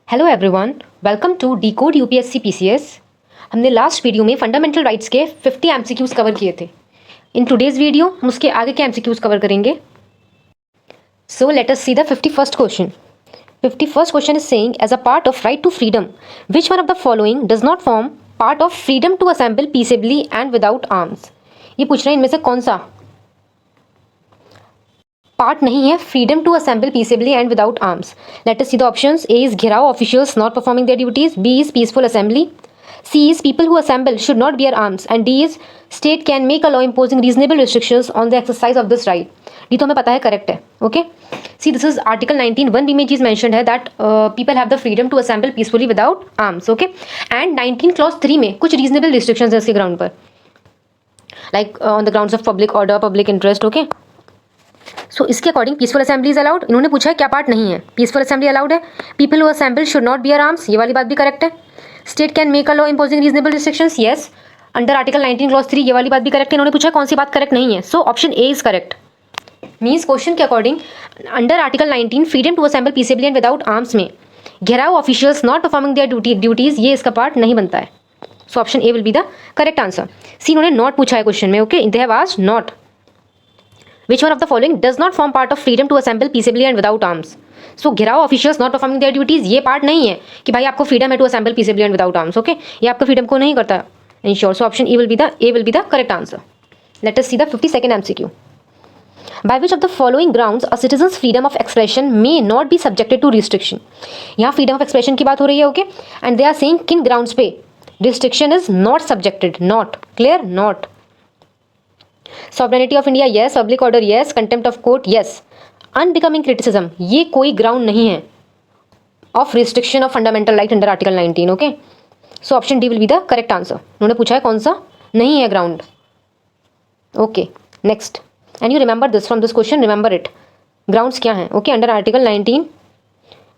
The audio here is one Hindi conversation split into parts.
Hello everyone, welcome to decode UPSC PCS. हमने लास्ट वीडियो में फंडामेंटल राइट्स के 50 एमसीक्यूज कवर किए थे। इन टुडेज वीडियो हम उसके आगे के एमसीक्यूज कवर करेंगे। So let us see the 51st question. 51st question is saying as a part of right to freedom which one of the following does not form part of freedom to assemble peaceably and without arms. ये पूछ रहे हैं इनमें से कौन सा पार्ट नहीं है freedom to assemble peaceably and without arms. Let us see the options. A is gherao officials not performing their duties, B is peaceful assembly, C is people who assemble should not bear arms and D is state can make a law imposing reasonable restrictions on the exercise of this right. ये तो हमें पता है करेक्ट है। Okay, see this is article 19(1) में चीज मेंशन्ड है that people have the freedom to assemble peacefully without arms. Okay, and 19 clause 3 में कुछ रीजनेबल रिस्ट्रिक्शंस है इसके ग्राउंड पर, like on the grounds of public order, public interest. Okay, so इसके according peaceful assembly is allowed. इन्होंने पूछा है क्या पार्ट नहीं है। पीसफुल असेंबली अलाउड है, people who assemble should not bear arms, ये वाली बात भी करेक्ट है। State can make a law imposing reasonable restrictions, yes, under article 19 clause 3, ये वाली बात भी करेक्ट है। इन्होंने पूछा कौन सी बात करेक्ट नहीं है, so option A is correct. Means question के according under article 19 freedom to assemble peaceably and without arms में gherao officials not performing their duties, ये इसका पार्ट नहीं बनता है। So option A will be the correct answer. C, इन्होंने नॉट पूछा है क्वेश्चन में। Okay, they have asked not which one of the following does not form part of freedom to assemble peaceably and without arms। so gherao officials not performing their duties, ये पार्ट नहीं है कि भाई आपको फ्रीडम है to assemble peaceably and without arms. Okay, ये आपका फ्रीडम को नहीं करता ensure. So option A will be the correct answer. Let us see the 52nd MCQ. by which of the following grounds a citizen's freedom of expression may not be subjected to restriction। यहाँ फ्रीडम ऑफ एक्सप्रेशन की बात हो रही है। Okay, and they are saying किन ग्राउंड्स पे restriction is not subjected, not clear, not sovereignty of India yes, public order yes, contempt of court yes, unbecoming criticism ये कोई ग्राउंड नहीं है of restriction of fundamental right under article 19। Okay, so option D will be the correct answer. उन्होंने पूछा है कौन सा नहीं है ground. Okay, next, and you remember this from this question, remember it. Grounds क्या हैं? ओके, अंडर आर्टिकल 19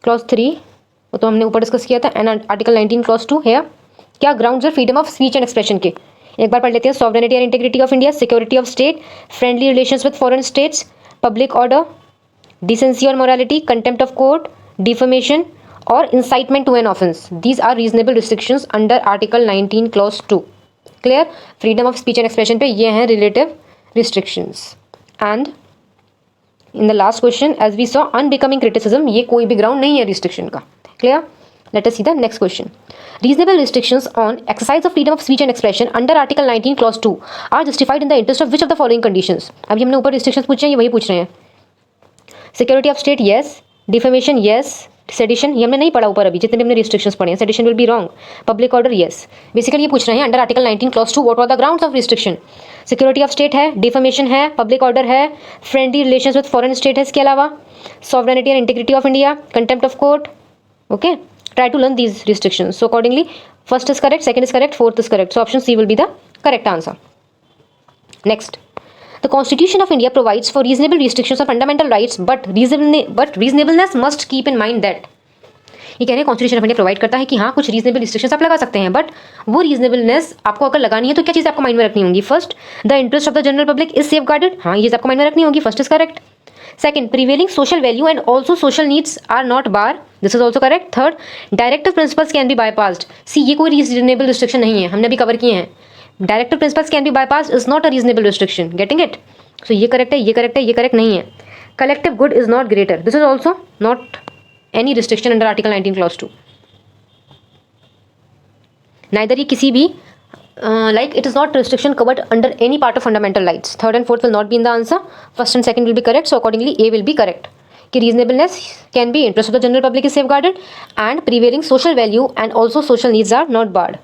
क्लॉज 3 वो तो हमने ऊपर डिस्कस किया था, एंड आर्टिकल 19 क्लॉज 2 है क्या ग्राउंड्स है freedom of speech and expression के। एक बार पढ़ लेते हैं। Sovereignty and integrity of India, security of state, friendly relations with foreign states, public order, decency और morality, contempt of court, defamation और incitement to an offence. These are reasonable restrictions under article 19 clause 2। Clear, freedom of speech and expression पे ये हैं relative restrictions. And in the last question as we saw unbecoming criticism, ये कोई भी ग्राउंड नहीं है रिस्ट्रिक्शन का। Clear, let us see the next question। reasonable restrictions on exercise of freedom of speech and expression under article 19 clause 2 are justified in the interest of which of the following conditions। अभी हमने ऊपर restrictions पूछे हैं, ये वही पूछ रहे हैं। security of state yes, defamation yes, sedition ये हमने नहीं पढ़ा ऊपर अभी, जितने भी हमने restrictions पढ़े हैं। sedition will be wrong, public order yes। Basically ये पूछ रहे हैं under article 19 clause 2 what are the grounds of restriction। Security of state है, डिफेमेशन है, पब्लिक ऑर्डर है, friendly relations with foreign state है, इसके अलावा sovereignty and integrity of India, contempt of court. Okay, try to learn these restrictions, so accordingly first is correct, second is correct, fourth is correct, so option C will be the correct answer। Next, the constitution of India provides for reasonable restrictions of fundamental rights but reasonableness must keep in mind that। ये कह रहे हैं कॉन्स्टिट्यूशन ऑफ इंडिया प्रोवाइड करता है कि हाँ कुछ रीजनेबल रिस्ट्रिक्शंस आप लगा सकते हैं, बट वो रीजनेबलनेस आपको अगर लगानी है तो क्या चीज़ आपको माइंड में रखनी होगी। First, the interest of the general public is safe guarded, हाँ ये चीज़ आपको माइंड में रखनी होगी, first is correct. Second, prevailing social value and also social needs are not bar, this is also correct। Third, directive principles can be bypassed, see ये कोई reasonable restriction नहीं है, हमने अभी कवर किए हैं। Directive principles can be bypassed is not a reasonable restriction, getting it? So ये correct है, ये correct है, ये correct नहीं है। Collective good is not greater, this is also not any restriction under article 19 clause 2। Neither ये किसी भी like it is not restriction covered under any part of fundamental rights। Third and fourth will not be in the answer, first and second will be correct, so accordingly A will be correct कि reasonableness can be interest of the general public is safeguarded and prevailing social value and also social needs are not barred।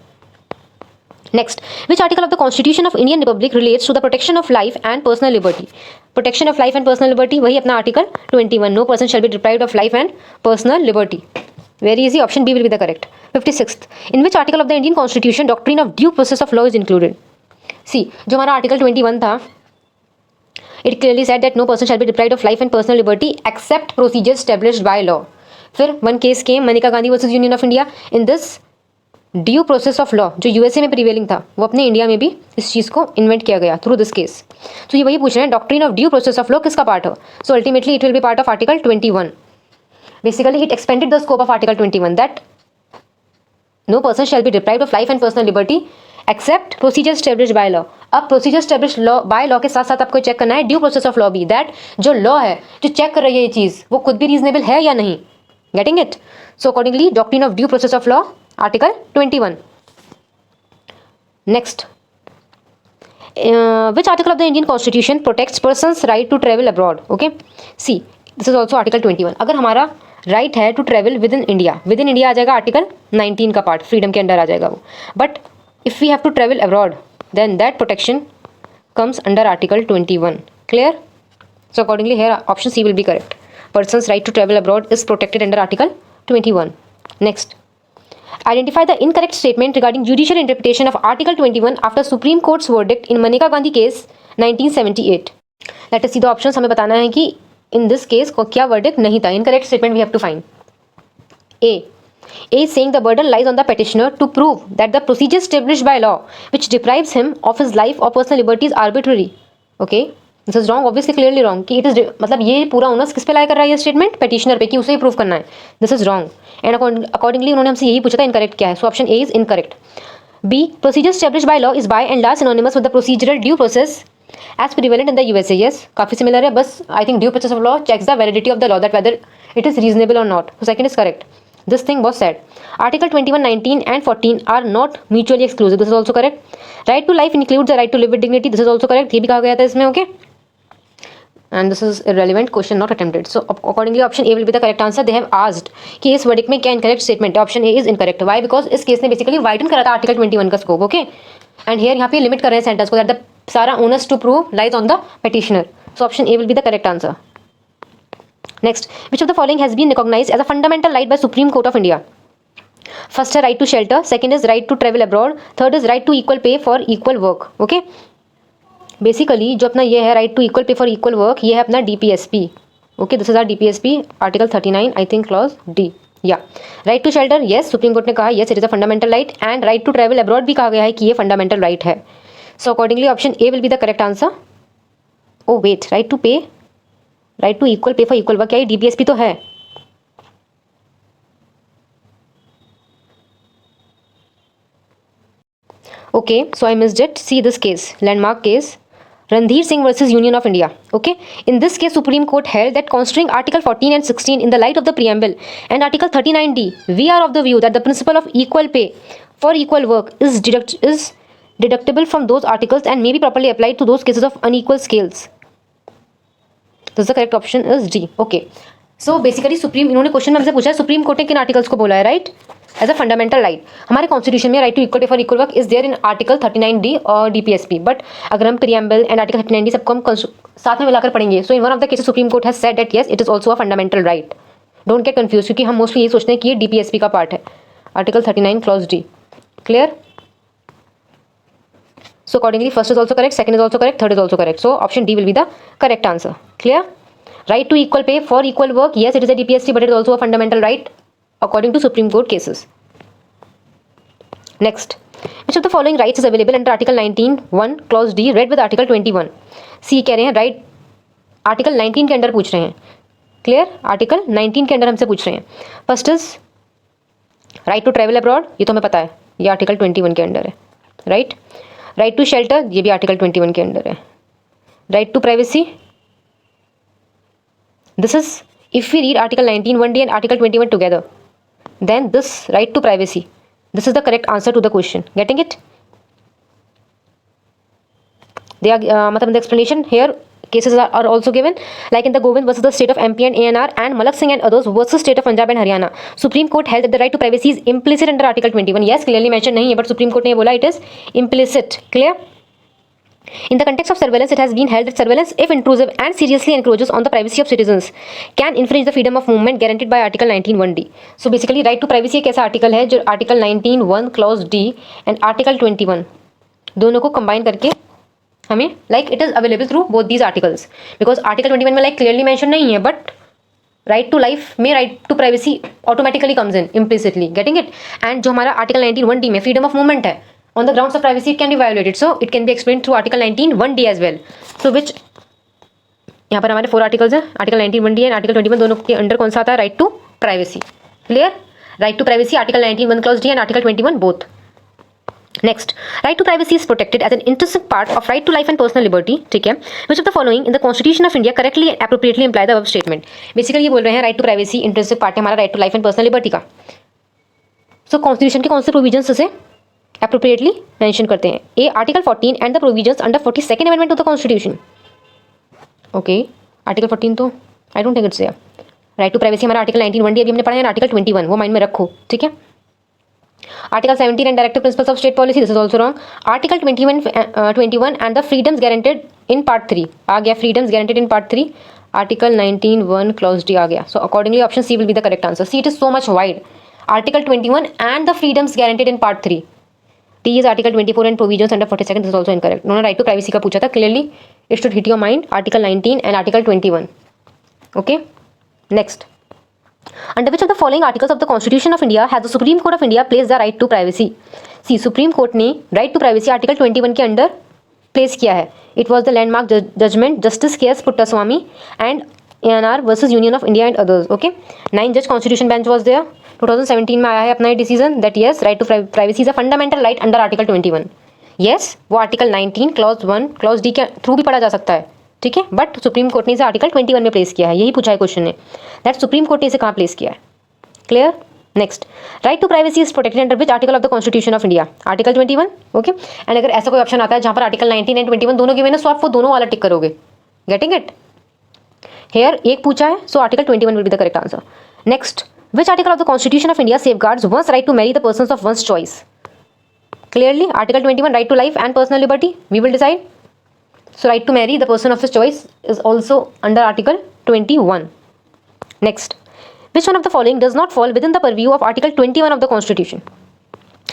Next, which article of the Constitution of Indian Republic relates to the protection of life and personal liberty। protection of life and personal liberty वही अपना article 21, no person shall be deprived of life and personal liberty। Very easy, option B will be the correct। 56th, in which article of the Indian Constitution doctrine of due process of law is included। See, जो हमारा article 21 था, it clearly said that no person shall be deprived of life and personal liberty except procedures established by law। फिर one case came, Manika Gandhi versus union of India. In this due process of law जो यूएसए में प्रिवेलिंग था वो अपने इंडिया में भी इस चीज़ को इन्वेंट किया गया थ्रू दिस केस। तो ये वही पूछ रहे हैं doctrine of due process of law किसका पार्ट हो। So ultimately it will be part of article 21। Basically, it expanded the scope of Article 21 that no person shall be deprived of life and personal liberty except procedure established by law. अब procedure establish law by law के साथ साथ आपको चेक करना है ड्यू प्रोसेस ऑफ लॉ भी, दैट जो लॉ है जो चेक कर रही है ये चीज़ वो खुद भी रीजनेबल है या नहीं. Getting it? So accordingly doctrine of due process of law article 21. Next, which article of the Indian Constitution protects persons right to travel abroad? Okay, see, this is also article 21. अगर हमारा राइट है to travel within India आ जाएगा आर्टिकल 19 का पार्ट, फ्रीडम के अंडर आ जाएगा वो. But if we have to travel abroad then that protection comes under article 21. Clear? So accordingly here option C will be correct. Persons right to travel abroad is protected under article 21. Next, identify the incorrect statement regarding judicial interpretation of Article 21 after Supreme Court's verdict in Maneka Gandhi case 1978. Let us see the options. हमें बताना है कि in this case को क्या verdict नहीं था. Incorrect statement we have to find. A is saying the burden lies on the petitioner to prove that the procedure established by law which deprives him of his life or personal liberty is arbitrary. Okay, this is wrong, obviously clearly wrong कि इट इज मतलब ये पूरा ओनर्स किस पे लाई कर रहा है ये स्टेटमेंट, पेटिशनर पे, कि उसे ही प्रूव करना है. This is wrong and accordingly उन्होंने हमसे यही पूछा था इनकरेक्ट क्या है. So option A is incorrect. B, procedure establish by law is by and large synonymous with the procedural due process as prevalent in the USA. Yes, काफी सिमिलर है, बस I think due process of law checks the validity of the law that whether it is reasonable और not. So second is correct. This thing was said. Article 21, 19 and 14 are not mutually exclusive. This is also correct. Right to life includes the right to live with dignity. This is also correct. ये भी कहा गया था इसमें. Okay. And this is irrelevant question not attempted. So accordingly option A will be the correct answer. They have asked कि इस verdict में क्या incorrect statement है. Option A is incorrect. Why? Because इस केस ने basically widen करा था Article 21 का scope. Okay. And here यहाँ पे limit कर रहे हैं sentence को that the सारा onus to prove lies on the petitioner. So option A will be the correct answer. Next, which of the following has been recognized as a fundamental right by Supreme Court of India? First है right to shelter, second is right to travel abroad, third is right to equal pay for equal work. Okay, basically जो अपना ये है right to equal pay for equal work, ये है अपना DPSP. Okay, this is our DPSP, Article 39, I think clause D. Yeah, right to shelter, yes, Supreme Court ने कहा yes it is a fundamental right, and right to travel abroad भी कहा गया है कि ये fundamental right है. So accordingly option A will be the correct answer. Oh wait, right to pay, right to equal pay for equal work, क्या ये डीपीएसपी तो है? Okay, so I missed it. See this case, landmark case, Randhir Singh versus Union of India. Okay, in this case Supreme Court held that considering Article 14 and 16 in the light of the preamble and Article 39D, we are of the view that the principle of equal pay for equal work is deductible from those articles and may be properly applied to those cases of unequal scales. Thus the correct option is D. Okay, so basically supreme, इन्होंने क्वेश्चन में हमसे पूछा है सुप्रीम कोर्ट ने किन आर्टिकल्स को बोला है right as a fundamental right. हमारे कॉन्स्टिट्यूशन में right to equal pay for equal work is there in article 39D और DPSP. बट अगर हम प्रीएम्बल एंड आर्टिकल 39D सबको हम साथ में मिलाकर पढ़ेंगे, so in one of the cases supreme court has said that yes it is also a fundamental right. Don't get confuse, क्योंकि हम मोस्टली ये सोचते हैं कि ये DPSP का पार्ट है, article 39 clause D. Clear? So accordingly first is also correct, second is also correct, third is also correct. So option D will be the correct answer. Clear? Right to equal pay for equal work, yes it is a DPSP, but it is also a fundamental right according to Supreme Court cases. Next, which of the following rights is available under Article 19(1) clause D read with Article 21? C कह रहे हैं right, Article 19 के अंदर पूछ रहे हैं. Clear? Article 19 के अंदर हमसे पूछ रहे हैं. First is right to travel abroad, ये तो हमें पता है, ये Article 21 के अंदर है. Right? राइट टू शेल्टर, ये भी आर्टिकल 21 के अंडर है. Right to privacy, this is if we read article 19(1)(d) and article 21 together, then this right to privacy, this is the correct answer to the question. Getting it? They are मतलब the explanation here cases are also given, like in the Govind versus the state of MP and ANR and Malak Singh and others versus state of Punjab and Haryana. Supreme Court held that the right to privacy is implicit under Article 21. Yes, clearly mentioned नहीं है, but Supreme Court ने ये बोला it is implicit. Clear? In the context of surveillance, it has been held that surveillance, if intrusive and seriously encroaches on the privacy of citizens, can infringe the freedom of movement guaranteed by Article 19(1)(d). So basically, right to privacy एक ऐसा आर्टिकल है जो Article 19(1) clause D and Article 21 दोनों को combine करके हमें like it is available through both these articles, because article 21 में लाइक क्लियरली मेंशन नहीं है, बट राइट टू लाइफ में right to privacy automatically comes in implicitly. Getting it? And जो हमारा आर्टिकल 19(1)(d) में फ्रीडम ऑफ मूवमेंट है on the grounds of privacy, it can be violated, so it can be explain through article 19(1)(d) as well. So which यहाँ पर हमारे 4 आर्टिकल्स हैं, आर्टिकल 19(1)(d) एंड आर्टिकल 21 दोनों के अंडर कौन सा आता है? Right to privacy. Clear? Right to privacy, Article 19 1 Clause D and Article 21 both. Next, right to privacy is protected as an intrinsic part of right to life and personal liberty. ठीक है? Which of the following in the Constitution of India correctly and appropriately imply the above statement? Basically ये बोल रहे हैं right to privacy intrinsic part है हमारा right to life and personal liberty का. So Constitution के कौन से provisions से appropriately mention करते हैं? A. Article 14 and the provisions under 42nd Amendment to the Constitution. Okay, Article 14 तो I don't think it's there. Right to privacy हमारा आर्टिकल 19 1D अभी हमने पढ़ा है, आर्टिकल 21 वो माइंड में रखो, ठीक है. Article 17 and directive principles of state policy, this is also wrong. Article 21 and the freedoms guaranteed in part 3 आ गया, freedoms guaranteed in part 3, article 19 1 clause D आ गया. So accordingly option C will be the correct answer. C it is so much wide. Article 21 and the freedoms guaranteed in part 3. T is article 24 and provisions under 42 this is also incorrect. उन्होंने राइट टू प्राइवेसी का पूछा था, clearly it should hit your mind, article 19 and article 21. Okay, next. Under which of the following articles of the Constitution of India has the Supreme Court of India placed the right to privacy? See, Supreme Court ने right to privacy आर्टिकल 21 के अंडर प्लेस किया है. It was the landmark judgment Justice K.S. Puttaswamy and ANR versus Union of India and others. Okay, 9 judge Constitution bench was there. 2017 में आया है अपना ये decision that yes, right to privacy is a fundamental right under article 21. Yes, वो आर्टिकल 19 क्लॉज 1 क्लॉज डी के थ्रू भी पढ़ा जा सकता है, ठीक है, बट सुप्रीम कोर्ट ने इसे आर्टिकल 21 में प्लेस किया है. यही पूछा है क्वेश्चन ने, दैट सुप्रीम कोर्ट ने इसे कहाँ प्लेस किया है. Clear? Next, right to privacy is protected under which article of the constitution of India? Article 21. Okay, and अगर ऐसा कोई ऑप्शन आता है जहाँ पर आर्टिकल 19 एंड 21 दोनों गिवन है, सो आप वो दोनों वाला टिक करोगे. Getting it? हेयर एक पूछा है, so article 21 will be the correct answer. Next, which article of the constitution of India safeguards one's right to marry the persons of one's choice? Clearly article 21 right to life and personal liberty we will decide. So right to marry the person of his choice is also under Article 21. Next, which one of the following does not fall within the purview of Article 21 of the Constitution?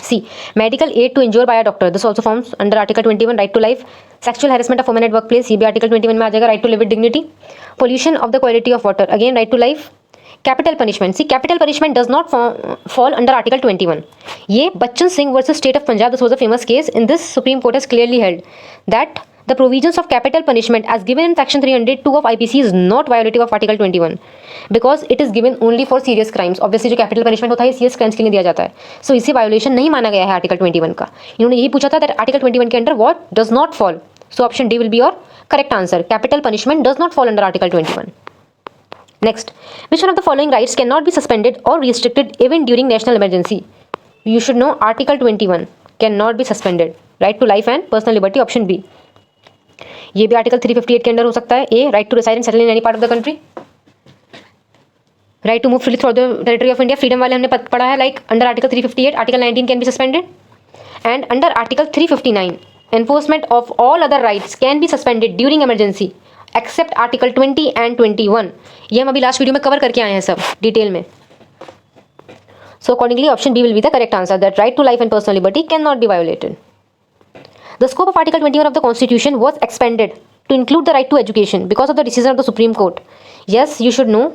See, medical aid to injure by a doctor, this also forms under Article 21. Right to life, sexual harassment of women at workplace, ये भी Article 21 में आ जाएगा. Right to live with dignity, pollution of the quality of water, again right to life. Capital punishment, see capital punishment does not fall under Article 21. ये Bachchan Singh versus State of Punjab, this was a famous case. In this, Supreme Court has clearly held that the provisions of capital punishment as given in section 302 of IPC is not violative of Article 21 because it is given only for serious crimes. Obviously जो capital punishment होता है serious crimes के लिए दिया जाता है, so इसे violation नहीं माना गया है Article 21 का. इन्होंने यही पूछा था that Article 21 के under what does not fall, so option D will be your correct answer. Capital punishment does not fall under Article 21. Next, which one of the following rights cannot be suspended or restricted even during national emergency? You should know Article 21 cannot be suspended. Right to life and personal liberty, option B. ये भी आर्टिकल 358 के अंडर हो सकता है. A, right to reside and settle in any part of the country. Right to move freely through the territory of India, freedom वाले हमने पढ़ा है, like under article 358. Article 19 can be suspended and under article 359 enforcement of all other rights can be suspended during emergency except article 20 and 21. ये हम अभी लास्ट वीडियो में कवर करके आए हैं सब डिटेल में. So accordingly option B will be the correct answer, that right to life and personal liberty can not be violated. The scope of Article 21 of the Constitution was expanded to include the right to education because of the decision of the Supreme Court. Yes, you should know.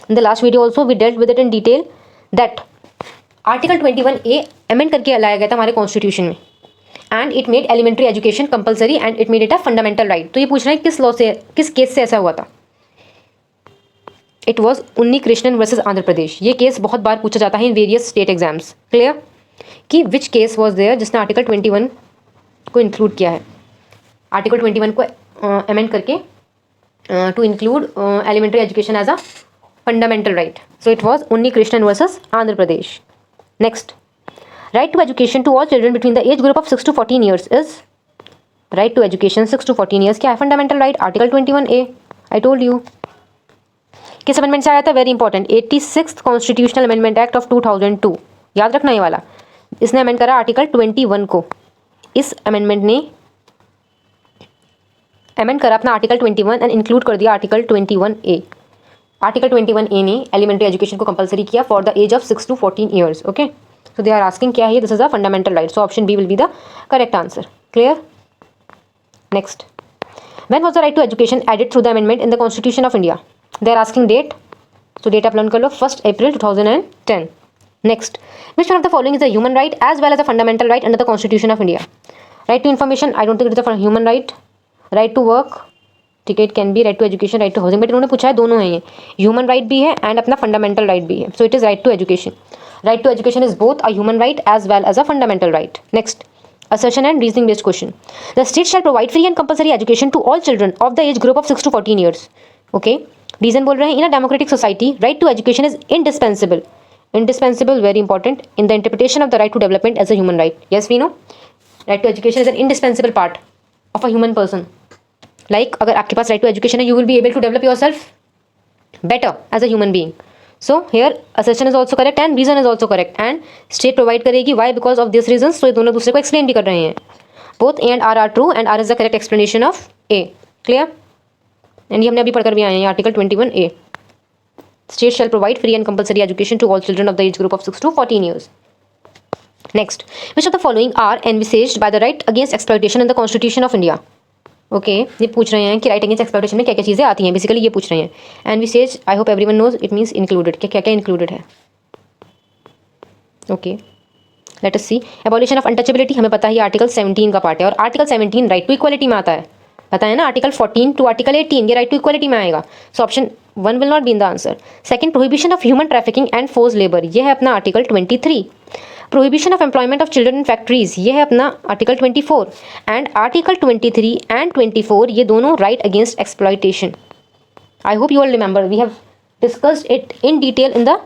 In the last video also we dealt with it in detail that Article 21A amend करके लाया गया था हमारे Constitution में, and it made elementary education compulsory and it made it a fundamental right. तो ये पूछ रहे हैं किस लॉ से, किस केस से ऐसा हुआ था? It was उन्नी कृष्णन वर्सेस आंध्र प्रदेश. ये केस बहुत बार पूछा जाता है in various state exams. Clear? कि which case was there जिसने Article 21 को इंक्लूड किया है, आर्टिकल 21 को अमेंड करके to include elementary education as a fundamental right. So it was Unni Krishnan versus Andhra Pradesh. Next, right to education to all children between the age group of 6 to 14 years is right to education 6 to 14 years क्या है? Fundamental right, article 21A. I told you. किस अमेंडमेंट से आया था? Very important, 86th constitutional amendment act of 2002. याद रखना ये वाला. इसने अमेंड करा आर्टिकल 21 को. इस अमेंडमेंट ने अमेंड करा अपना आर्टिकल 21 एंड इंक्लूड कर दिया आर्टिकल 21A. आर्टिकल 21A ने एलिमेंट्री एजुकेशन को कंपलसरी किया for the age of 6 to 14 years. Okay, so they are asking क्या है? This is a fundamental right, so option B will be the correct answer. Clear? Next, when was the right to education added through the amendment in the constitution of India? They are asking date, so date आप लर्न कर लो, 1 April 2010. Next, which one of the following is a human right as well as a fundamental right under the Constitution of India? Right to information, I don't think it is a human right. Right to work, ठीक है, it can be right to education, right to housing, but इन्होंने पूछा है दोनों है ये, ह्यूमन राइट भी है एंड अपना फंडामेंटल राइट भी है, so it is right to education. Right to education is both a human right as well as a fundamental right. Next, assertion and reasoning based question. The state shall provide free and compulsory education to all children of the age group of 6 to 14 years. Okay, reason बोल रहे हैं, in a democratic society right to education is indispensable. Indispensable, very important in the interpretation of the right to development as a human right. Yes, we know right to education is an indispensable part of a human person. Like अगर आपके पास right to education है, you will be able to develop yourself better as a human being. So here assertion is also correct and reason is also correct and state provide करेगी. Why? Because of these reasons. So ये दोनों दूसरे को explain भी कर रहे हैं. Both A and R are true and R is the correct explanation of A. Clear? And ये हमने अभी पढ़कर भी आए हैं article 21A. State shall provide free and compulsory education to all children of the age group of 6 to 14 years. Next, which of the following are envisaged by the right against exploitation in the Constitution of India? Okay ये पूछ रहे हैं कि राइट अगेंस्ट एक्सप्लॉयटेशन में क्या क्या चीज़ें आती हैं, बेसिकली ये पूछ रहे हैं. And we says, I hope everyone knows, it means included. क्या क्या इंक्लूडेड है? Okay, let us see. Abolition of untouchability हमें पता है, ये आर्टिकल 17 का पार्ट है, और आर्टिकल 17 राइट टू इक्वालिटी में आता है, पता है ना. आर्टिकल 14 टू आर्टिकल 18 ये राइट टू इक्वालिटी में आएगा. So option 1 will not be in the answer. Second, prohibition of human trafficking and force labour, ये है अपना article 23. Prohibition of employment of children in factories, ये है अपना आर्टिकल 24. एंड आर्टिकल 23 एंड 24 ये दोनों right against exploitation. I hope you all remember, we have discussed it in detail in the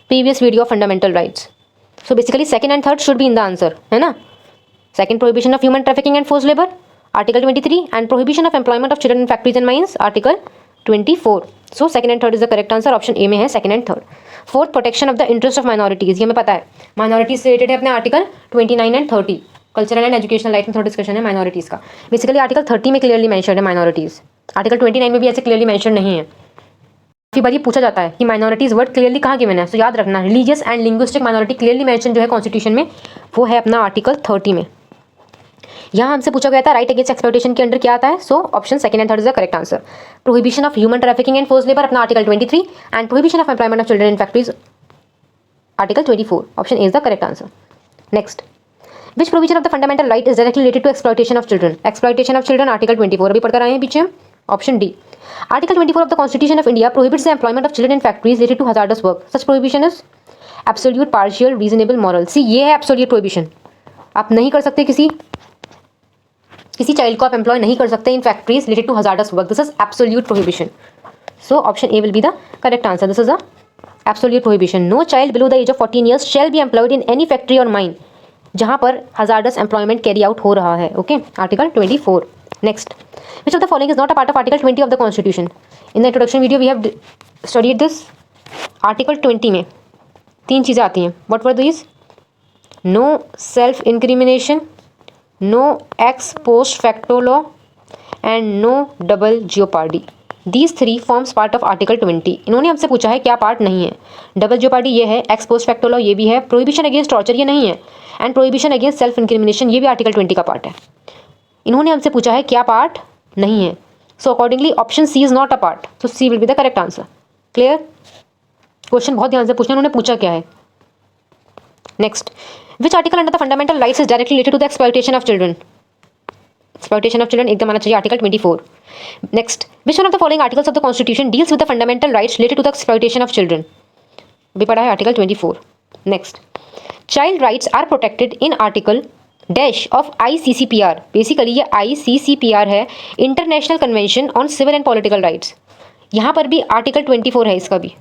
previous video of fundamental rights. So basically second and third should be in the answer, है ना. Second, prohibition of human trafficking and force labour, article 23, and prohibition of employment of children in factories and mines, article 24. So second and third is the correct answer. Option A में है second and third. Fourth, protection of the interest of minorities, ये हमें पता है माइनॉरिटीज से रिलेटेड है अपने article 29 and 30. Cultural and educational right में थोड़ा डिस्कशन है माइनॉरिटीज का. बेसिकली आर्टिकल 30 में क्लियरली मेंशन है माइनॉरिटीज, आर्टिकल 29 में भी ऐसे क्लियरली मेंशन नहीं है. काफी बार ये पूछा जाता है कि माइनॉरिटीज वर्ड क्लियरली कहाँ गिवन है, सो याद रखना religious and linguistic minority clearly mention जो है कॉन्स्टिट्यूशन में, वो है अपना आर्टिकल 30 में. यहाँ हमसे पूछा गया था राइट अगेंस्ट एक्सप्लॉयटेशन के अंडर क्या आता है, so option second and third is the correct answer. Prohibition of human trafficking and force labour अपना article 23 and prohibition of employment of children in factories article 24. Option A is the correct answer. Next, which provision of the fundamental right is directly related to exploitation of children. Exploitation of children article 24 अभी पढ़कर आए हैं पीछे. Option D. Article 24 of the constitution of India prohibits the employment of children in factories related to hazardous work. Such prohibition is absolute, partial, reasonable, moral. C ये है एब्सोल्यूट प्रोहिबिशन. आप नहीं कर सकते किसी चाइल्ड को आप एम्प्लॉय नहीं कर सकते in factories related to hazardous work. This is absolute prohibition. So option A will be the correct answer. This is a absolute prohibition. No child below the age of 14 years shall be employed in any factory और माइन जहाँ पर हजार्डस एम्प्लॉयमेंट कैरी आउट हो रहा है. Okay, article 24. Next, which of the following is not a part of article 20 of the constitution. In the introduction video we have studied this. Article 20 में 3 चीज़ें आती हैं. What were these? No self incrimination, no ex post facto law and no double jeopardy. These 3 forms part of article 20. इन्होंने हमसे पूछा है क्या पार्ट नहीं है. डबल जियोपार्डी ये है, एक्स पोस्ट फैक्टो लॉ ये भी है, प्रोहिबिशन अगेंस्ट टॉर्चर ये नहीं है, and prohibition against self incrimination ये भी आर्टिकल 20 का पार्ट है. इन्होंने हमसे पूछा है क्या पार्ट नहीं है. So accordingly option C is not a part. So C will be the correct answer. Clear? Question बहुत ध्यान से पूछना, उन्होंने पूछा क्या है. Next, which article under the fundamental rights is directly related to the exploitation of children. Exploitation of children एकदम आना चाहिए article 24. Next, which one of the following articles of the constitution deals with the fundamental rights related to the exploitation of children. अभी पढ़ा है article 24. Next, child rights are protected in article dash of ICCPR. Basically ये ICCPR है, international convention on civil and political rights. यहाँ पर भी आर्टिकल 24 है, इसका भी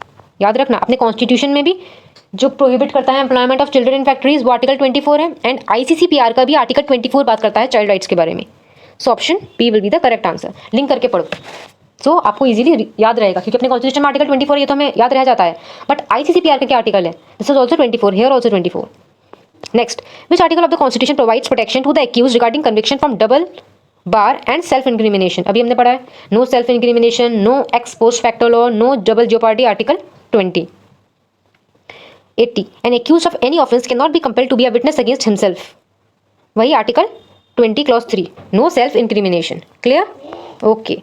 याद रखना. अपने कॉन्स्टिट्यूशन में भी जो प्रोहिबिट करता है employment of children in factories वो आर्टिकल 24 है, एंड ICCPR का भी आर्टिकल 24 बात करता है चाइल्ड राइट्स के बारे में. So option B will be the correct answer. Link करके पढ़ो सो आपको इजीली याद रहेगा, क्योंकि अपने कॉन्स्टिट्यूशन में आर्टिकल 24 ये तो हमें याद रह जाता है, बट ICCPR का क्या आर्टिकल है? This is also 24, here also 24. Next, which article of the constitution provides protection to the accused regarding conviction from double bar and self incrimination. अभी हमने पढ़ा है no self incrimination, no ex post facto law, no double jeopardy, article 20. 80, an accused of any offence can not be compelled to be a witness against himself. वही article 20 clause 3, no self incrimination. Clear? Okay.